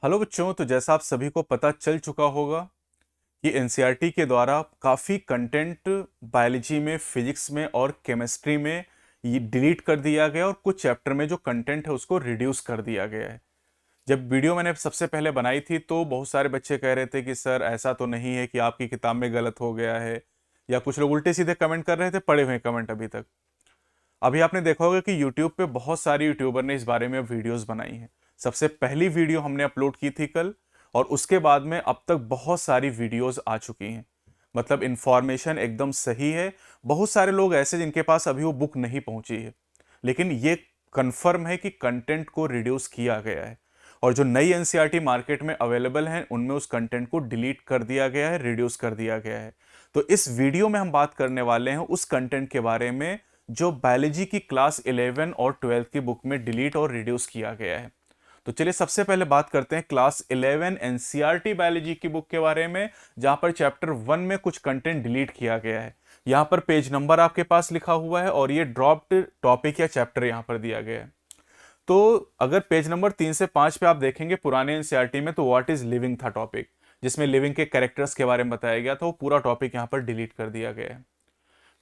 Hello बच्चों, तो जैसा आप सभी को पता चल चुका होगा कि एनसीईआरटी के द्वारा काफ़ी कंटेंट बायोलॉजी में, फिजिक्स में और केमिस्ट्री में ये डिलीट कर दिया गया और कुछ चैप्टर में जो कंटेंट है उसको रिड्यूस कर दिया गया है। जब वीडियो मैंने सबसे पहले बनाई थी तो बहुत सारे बच्चे कह रहे थे कि सर ऐसा तो नहीं है कि आपकी किताब में गलत हो गया है, या कुछ लोग उल्टे सीधे कमेंट कर रहे थे, पढ़े हुए कमेंट अभी तक। अभी आपने देखा होगा कि यूट्यूब पे बहुत सारे यूट्यूबर ने इस बारे में वीडियोस बनाई हैं। सबसे पहली वीडियो हमने अपलोड की थी कल, और उसके बाद में अब तक बहुत सारी वीडियोस आ चुकी हैं। मतलब इंफॉर्मेशन एकदम सही है। बहुत सारे लोग ऐसे जिनके पास अभी वो बुक नहीं पहुंची है, लेकिन ये कंफर्म है कि कंटेंट को रिड्यूस किया गया है, और जो नई एनसीईआरटी मार्केट में अवेलेबल है उनमें उस कंटेंट को डिलीट कर दिया गया है, रिड्यूस कर दिया गया है। तो इस वीडियो में हम बात करने वाले हैं उस कंटेंट के बारे में जो बायोलॉजी की क्लास 11 और 12 की बुक में डिलीट और रिड्यूस किया गया है। तो चलिए सबसे पहले बात करते हैं क्लास 11 एनसीईआरटी बायोलॉजी की बुक के बारे में, जहां पर चैप्टर 1 में कुछ कंटेंट डिलीट किया गया है। यहां पर पेज नंबर आपके पास लिखा हुआ है और ये ड्रॉप्ड टॉपिक या चैप्टर यहां पर दिया गया है। तो अगर पेज नंबर 3 से 5 पे आप देखेंगे पुराने एनसीईआरटी में, तो व्हाट इज लिविंग था टॉपिक, जिसमें लिविंग के कैरेक्टर्स के बारे में बताया गया था, वो पूरा टॉपिक यहां पर डिलीट कर दिया गया है।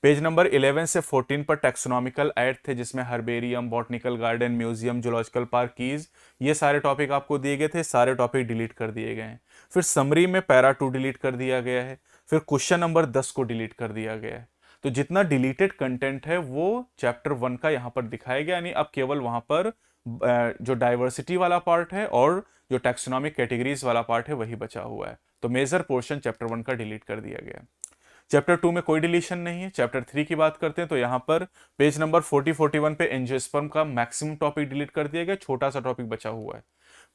पेज नंबर 11 से 14 पर टेक्सोनॉमिकल ऐड थे, जिसमें herbarium, botanical garden, museum, zoological park, keys, ये सारे टॉपिक आपको दिए गए थे। सारे टॉपिक डिलीट कर दिए गए हैं। फिर समरी में पैरा 2 डिलीट कर दिया गया है। फिर क्वेश्चन नंबर 10 को डिलीट कर दिया गया है। तो जितना डिलीटेड कंटेंट है वो चैप्टर 1 का यहाँ पर दिखाया गया, यानी अब केवल वहां पर जो डाइवर्सिटी वाला पार्ट है और जो टैक्सोनॉमिक कैटेगरीज वाला पार्ट है वही बचा हुआ है। तो मेजर पोर्शन चैप्टर 1 का डिलीट कर दिया गया है। चैप्टर 2 में कोई डिलीशन नहीं है। चैप्टर 3 की बात करते हैं तो यहाँ पर पेज नंबर 40-41 पे एंजियोस्पर्म का मैक्सिमम टॉपिक डिलीट कर दिया गया, छोटा सा टॉपिक बचा हुआ है।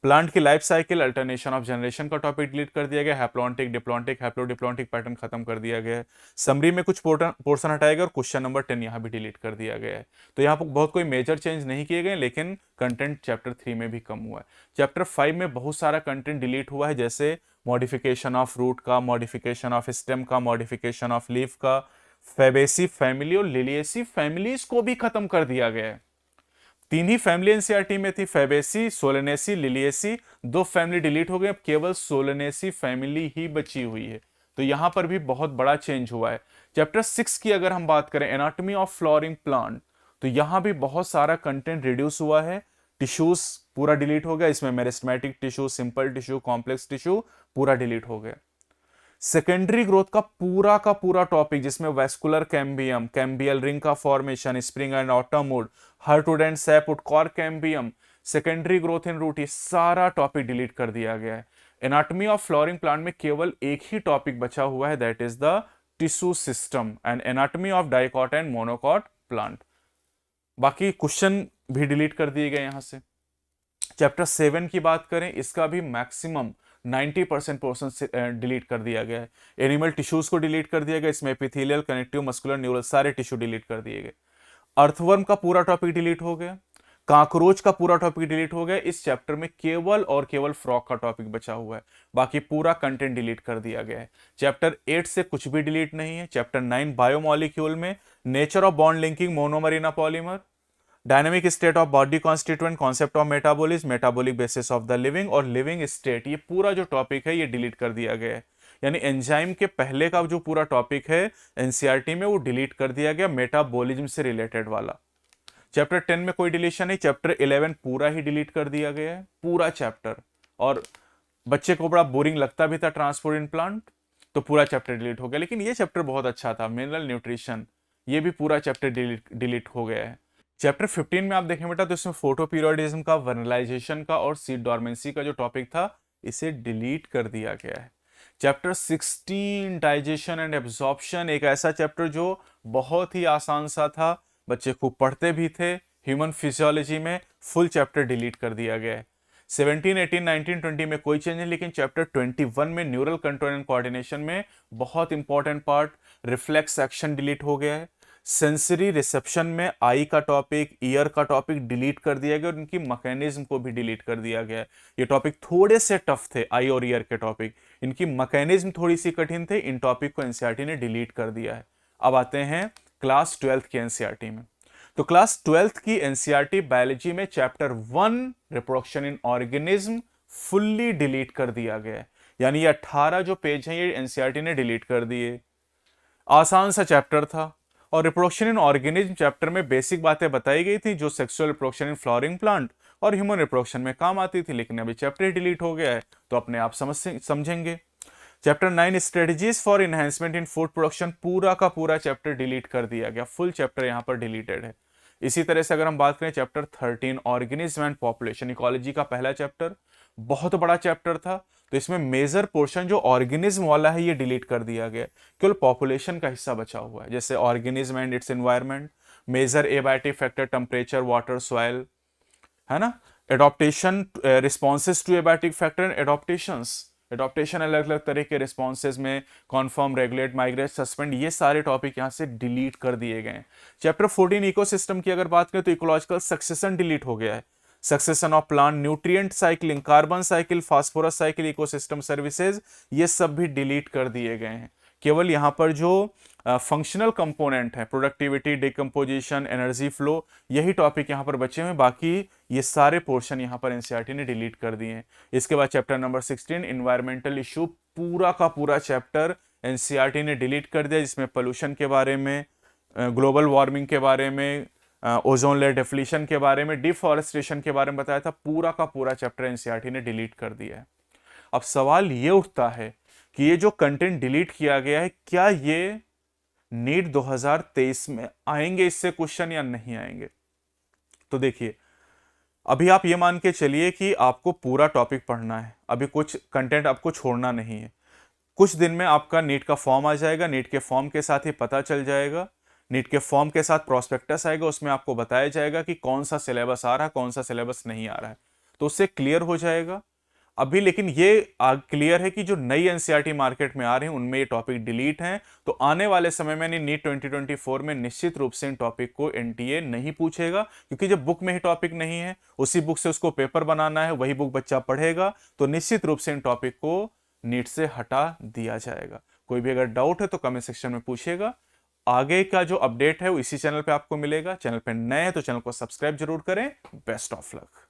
प्लांट की life cycle, alternation of generation का टॉपिक डिलीट कर दिया गया। हैप्लॉन्टिक, डिप्लॉन्टिक, हैप्लोडिप्लॉन्टिक पैटर्न खत्म कर दिया गया है। समरी में कुछ पोर्शन हटाया गया और क्वेश्चन नंबर 10 यहाँ भी डिलीट कर दिया गया है। तो यहाँ पर बहुत कोई मेजर चेंज नहीं किए गए, लेकिन कंटेंट चैप्टर 3 में भी कम हुआ है। चैप्टर 5 में बहुत सारा कंटेंट डिलीट हुआ है, जैसे मॉडिफिकेशन ऑफ रूट का, मॉडिफिकेशन ऑफ स्टेम का, मॉडिफिकेशन ऑफ लीफ का, फेबेसी फैमिली और लिलिएसी फैमिलीज को भी खत्म कर दिया गया है। 3 ही फैमिली एनसीईआरटी में थी, Fabaceae, Solanaceae, Liliaceae. 2 family delete हो गए, अब केवल सोलेनेसी फैमिली ही बची हुई है। तो यहां पर भी बहुत बड़ा चेंज हुआ है। चैप्टर 6 की अगर हम बात करें, एनाटॉमी ऑफ फ्लोरिंग प्लांट, तो यहां भी बहुत सारा कंटेंट रिड्यूस हुआ है। टिश्यूज पूरा डिलीट हो गया, इसमें meristematic tissue, simple tissue, complex tissue पूरा डिलीट हो गया। सेकेंडरी ग्रोथ का पूरा टॉपिक, जिसमें वेस्कुलर कैम्बियम, कैम्बियल रिंग का formation, spring and autumn wood, heartwood and sapwood, cork cambium, secondary growth in root, ये सारा टॉपिक डिलीट कर दिया गया है। एनाटॉमी ऑफ फ्लोरिंग प्लांट में केवल एक ही टॉपिक बचा हुआ है, that is the tissue system and anatomy of dicot and monocot plant. बाकी क्वेश्चन भी डिलीट कर दिए गए यहां से। चैप्टर 7 की बात करें, इसका भी मैक्सिमम 90% पोर्शन डिलीट कर दिया गया है। एनिमल टिश्यूज को डिलीट कर दिया गया, इसमें एपिथेलियल, कनेक्टिव, मस्कुलर, न्यूरल सारे टिश्यू डिलीट कर दिए गए। अर्थवर्म का पूरा टॉपिक डिलीट हो गया। काकरोच का पूरा टॉपिक डिलीट हो गया। इस चैप्टर में केवल और केवल फ्रॉग का टॉपिक बचा हुआ है, बाकी पूरा कंटेंट डिलीट कर दिया गया है। चैप्टर 8 से कुछ भी डिलीट नहीं है। चैप्टर 9 बायोमॉलिक्यूल में nature of bond linking, monomer in a polymer, dynamic state of body constituent, concept of metabolism, metabolic basis of the living और लिविंग स्टेट, ये पूरा जो टॉपिक है ये डिलीट कर दिया गया है। यानी एंजाइम के पहले का जो पूरा टॉपिक है एनसीईआरटी में वो डिलीट कर दिया गया, मेटाबॉलिज्म से रिलेटेड वाला। चैप्टर 10 में कोई डिलीशन नहीं। चैप्टर 11 पूरा ही डिलीट कर दिया गया है, पूरा चैप्टर। और बच्चे को बड़ा बोरिंग लगता भी था ट्रांसपोर्ट इन प्लांट, तो पूरा चैप्टर डिलीट हो गया। लेकिन ये चैप्टर बहुत अच्छा था, मिनरल न्यूट्रिशन, ये भी पूरा चैप्टर डिलीट हो गया है। चैप्टर 15 में आप देखें बेटा, तो इसमें फोटो पीरियोडिज्म का, वर्नलाइजेशन का और सीड डॉर्मेंसी का जो टॉपिक था इसे डिलीट कर दिया गया है। चैप्टर 16 डाइजेशन एंड एब्जॉर्प्शन, एक ऐसा चैप्टर जो बहुत ही आसान सा था, बच्चे खूब पढ़ते भी थे। ह्यूमन फिजियोलॉजी में फुल चैप्टर डिलीट कर दिया गया है। 17, 18, 19, 20 में कोई चेंज नहीं, लेकिन चैप्टर 21 में न्यूरल कंट्रोल एंड कोऑर्डिनेशन में बहुत important part reflex action delete हो गया है। सेंसरी रिसेप्शन में आई का टॉपिक, ईयर का टॉपिक डिलीट कर दिया गया और इनकी मैकेनिज्म को भी डिलीट कर दिया गया। ये टॉपिक थोड़े से टफ थे, आई और ईयर के टॉपिक, इनकी मैकेनिज्म थोड़ी सी कठिन थे, इन टॉपिक को एनसीईआरटी ने डिलीट कर दिया है। अब आते हैं क्लास 12 की एनसीईआरटी में। तो क्लास 12 की एनसीईआरटी बायोलॉजी में chapter 1 reproduction in organism fully delete कर दिया गया है। यानी ये 18 जो पेज हैं ये एनसीईआरटी ने डिलीट कर दिए। आसान सा चैप्टर था। और रिप्रोडक्शन इन ऑर्गेनिज्म चैप्टर में बेसिक बातें बताई गई थी जो sexual reproduction in flowering plant और ह्यूमन रिप्रोडक्शन में काम आती थी, लेकिन अभी चैप्टर डिलीट हो गया है, तो अपने आप समझेंगे। Chapter 9 strategies for enhancement in food production, पूरा का पूरा चैप्टर डिलीट कर दिया गया, फुल चैप्टर यहां पर डिलीटेड है। इसी तरह से अगर हम बात करें chapter 13 organism and population, ecology का पहला चैप्टर, बहुत बड़ा चैप्टर था, तो इसमें मेजर पोर्शन जो ऑर्गेनिज्म वाला है ये डिलीट कर दिया गया, केवल पॉपुलेशन का हिस्सा बचा हुआ है, जैसे organism and its environment, major abiotic factor, temperature, water, soil, है ना, adaptation, responses to abiotic factor, adaptation अलग अलग तरह के रिस्पॉन्सेज में, कॉन्फर्म, रेगुलेट, माइग्रेट, सस्पेंड, ये सारे टॉपिक यहां से डिलीट कर दिए गए हैं। चैप्टर 14 इकोसिस्टम की अगर बात करें तो इकोलॉजिकल सक्सेशन डिलीट हो गया है, succession of plant, nutrient cycling, carbon cycle, phosphorus cycle, ecosystem services, ये सब भी डिलीट कर दिए गए हैं। केवल यहां पर जो फंक्शनल कंपोनेंट है, प्रोडक्टिविटी, डिकम्पोजिशन, एनर्जी फ्लो, यही टॉपिक यहां पर बचे हुए हैं, बाकी ये सारे पोर्शन यहां पर एनसीईआरटी ने डिलीट कर दिए हैं। इसके बाद चैप्टर नंबर 16 इन्वायरमेंटल इशू, पूरा का पूरा चैप्टर एनसीईआरटी ने डिलीट कर दिया, जिसमें पोल्यूशन के बारे में, ग्लोबल वार्मिंग के बारे में, ओजोन लेयर डिफ्लीशन के बारे में, डिफॉरेस्टेशन के बारे में बताया था, पूरा का पूरा चैप्टर एनसीईआरटी ने डिलीट कर दिया है। अब सवाल ये उठता है कि ये जो कंटेंट डिलीट किया गया है, क्या ये नीट 2023 में आएंगे इससे क्वेश्चन या नहीं आएंगे? तो देखिए, अभी आप ये मान के चलिए कि आपको पूरा टॉपिक पढ़ना है, अभी कुछ कंटेंट आपको छोड़ना नहीं है। कुछ दिन में आपका नीट का फॉर्म आ जाएगा, नीट के फॉर्म के साथ ही पता चल जाएगा, नीट के फॉर्म के साथ प्रॉस्पेक्टस आएगा, उसमें आपको बताया जाएगा कि कौन सा सिलेबस आ रहा है, कौन सा सिलेबस नहीं आ रहा है, तो उससे क्लियर हो जाएगा। अभी लेकिन ये क्लियर है कि जो नई एनसीईआरटी मार्केट में आ रहे हैं उनमें ये टॉपिक डिलीट हैं, तो आने वाले समय में नीट 2024 में निश्चित रूप से इन टॉपिक को एनटीए नहीं पूछेगा, क्योंकि जब बुक में ही टॉपिक नहीं है, उसी बुक से उसको पेपर बनाना है, वही बुक बच्चा पढ़ेगा, तो निश्चित रूप से इन टॉपिक को नीट से हटा दिया जाएगा। कोई भी अगर डाउट है तो कमेंट सेक्शन में पूछेगा। आगे का जो अपडेट है वो इसी चैनल पे आपको मिलेगा। चैनल पे नए हैं तो चैनल को सब्सक्राइब जरूर करें। Best of luck.